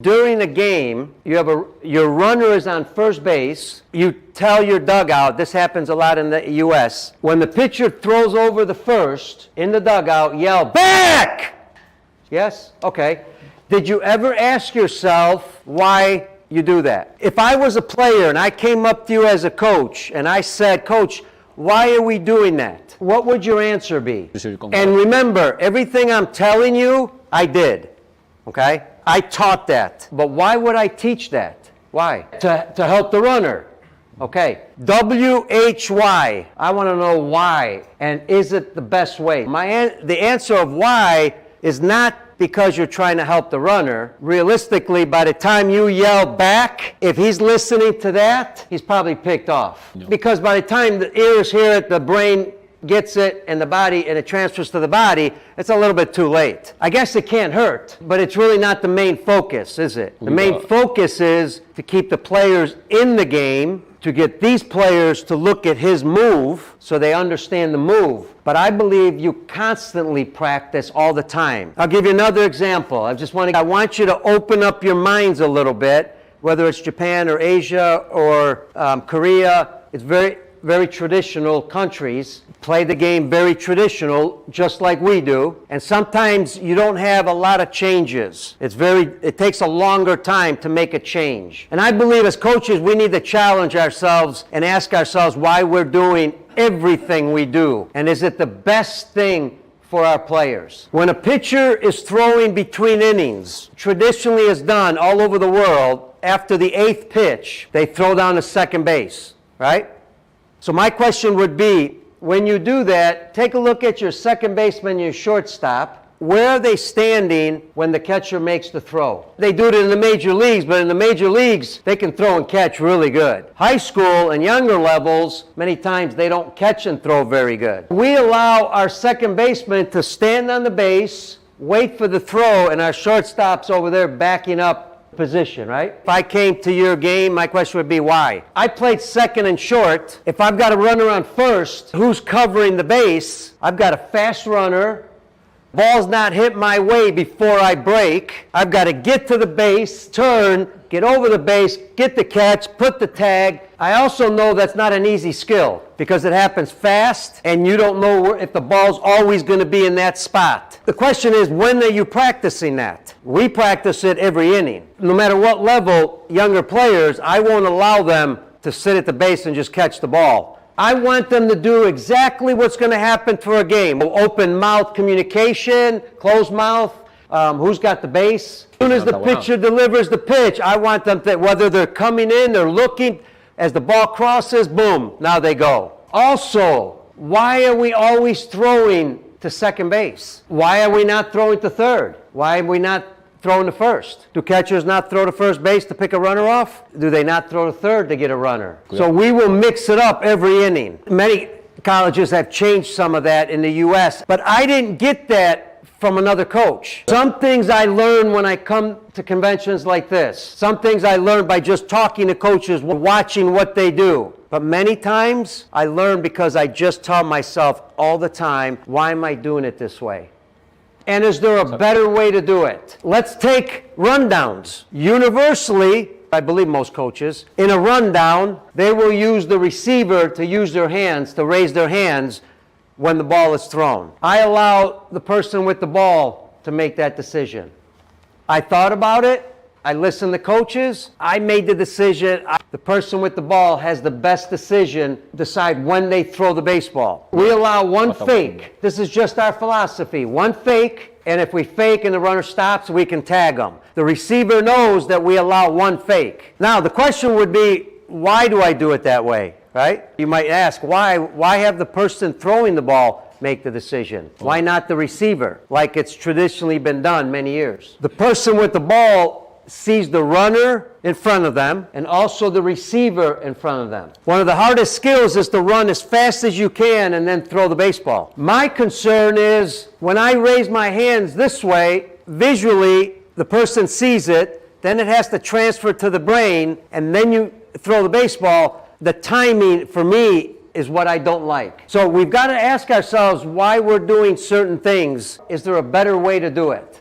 During a game, your runner is on first base. You tell your dugout, this happens a lot in the U.S., when the pitcher throws over the first, in the dugout, yell, "Back!" Yes? Okay. Did you ever ask yourself why you do that? If I was a player and I came up to you as a coach and I said, "Coach, why are we doing that?" What would your answer be? And remember, everything I'm telling you, I did. Okay? I taught that. But why would I teach that? Why? To help the runner. Okay. WHY. I want to know why. And is it the best way? The answer of why is not because you're trying to help the runner. Realistically, by the time you yell back, if he's listening to that, he's probably picked off. No. Because by the time the ears hear it, the brain gets it, and the body, and it transfers to the body, it's a little bit too late. I guess it can't hurt, but it's really not the main focus, is it? The main focus is to keep the players in the game, to get these players to look at his move so they understand the move. But I believe you constantly practice all the time. I'll give you another example. I want you to open up your minds a little bit, whether it's Japan or Asia or Korea. It's very traditional countries, play the game very traditional, just like we do. And sometimes you don't have a lot of changes. It takes a longer time to make a change. And I believe as coaches, we need to challenge ourselves and ask ourselves why we're doing everything we do. And is it the best thing for our players? When a pitcher is throwing between innings, traditionally is done all over the world, after the 8th pitch, they throw down to second base, right? So my question would be, when you do that, take a look at your second baseman and your shortstop. Where are they standing when the catcher makes the throw? They do it in the major leagues, but in the major leagues, they can throw and catch really good. High school and younger levels, many times they don't catch and throw very good. We allow our second baseman to stand on the base, wait for the throw, and our shortstop's over there backing up position, right? If I came to your game, my question would be why? I played second and short. If I've got a runner on first, who's covering the base? I've got a fast runner. Ball's not hit my way before I break. I've got to get to the base, turn, get over the base, get the catch, put the tag. I also know that's not an easy skill because it happens fast and you don't know if the ball's always going to be in that spot. The question is, when are you practicing that? We practice it every inning. No matter what level, younger players, I won't allow them to sit at the base and just catch the ball. I want them to do exactly what's going to happen for a game. Open mouth communication, closed mouth, who's got the base. As soon as the pitcher delivers the pitch, I want them to, whether they're coming in, they're looking, as the ball crosses, boom, now they go. Also, why are we always throwing to second base? Why are we not throwing to third? Why are we not throwing to first? Do catchers not throw to first base to pick a runner off? Do they not throw to third to get a runner? Good. So we will mix it up every inning. Many colleges have changed some of that in the U.S., but I didn't get that from another coach. Some things I learn when I come to conventions like this. Some things I learn by just talking to coaches, watching what they do. But many times I learn because I just tell myself all the time, why am I doing it this way? And is there a better way to do it? Let's take rundowns. Universally, I believe most coaches, in a rundown, they will use the receiver to use their hands, to raise their hands when the ball is thrown. I allow the person with the ball to make that decision. I thought about it. I listened to coaches. I made the decision. The person with the ball has the best decision, decide when they throw the baseball. We allow one fake. This is just our philosophy. One fake, and if we fake and the runner stops, we can tag them. The receiver knows that we allow one fake. Now, the question would be, why do I do it that way, right? You might ask, why have the person throwing the ball make the decision? Why not the receiver, like it's traditionally been done many years? The person with the ball sees the runner in front of them and also the receiver in front of them. One of the hardest skills is to run as fast as you can and then throw the baseball. My concern is when I raise my hands this way, visually the person sees it, then it has to transfer to the brain, and then you throw the baseball. The timing for me is what I don't like. So we've got to ask ourselves why we're doing certain things. Is there a better way to do it?